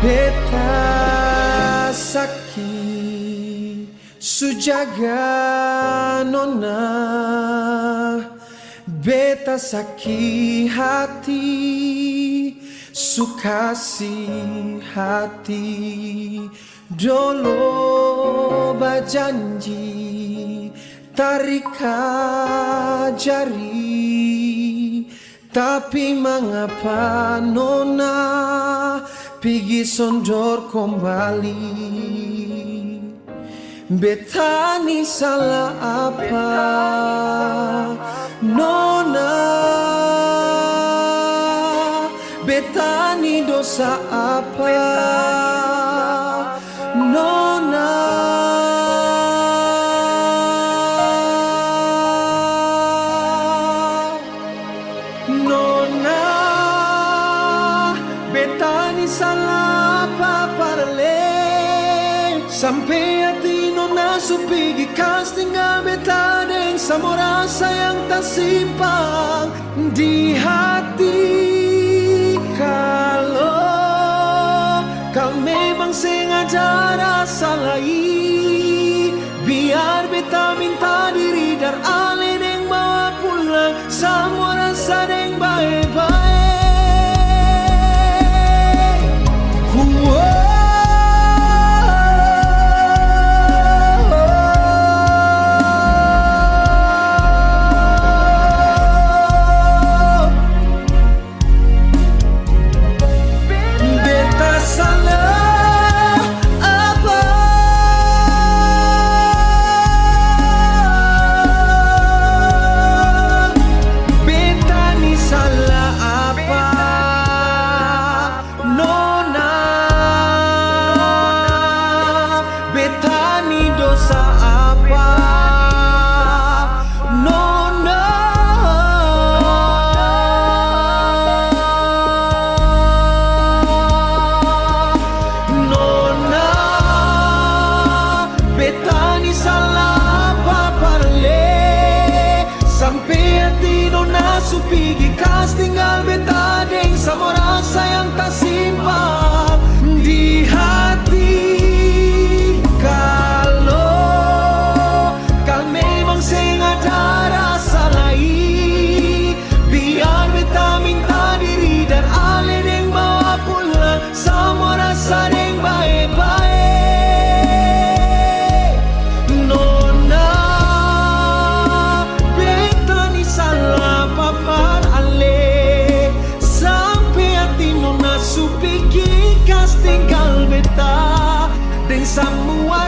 Beta sakit sujaga nona, beta sakit hati, sukasi hati. Dolo berjanji tarik jari, tapi mengapa nona pergi sondor kembali? Beta ni salah apa nona? Beta ni dosa apa nona? Nona, beta ni salah apa parle, sampai hati nona supigi kas tinggal beta deng sama rasa yang tak simpang di hati. Kalau memang sengaja rasa lain, biar beta minta diri dar ale deng bawa pulang semua rasa deng baik-baik. Beta ni salah apa parle, sampai hati nona supigi kas tinggal beta deng sama rasa yang tak simpang di hati. Kalau memang sengaja rasa lain, biar beta minta diri dan ale deng bawa pulang sama rasa deng baik-baik. Supigi kas tinggal beta deng semua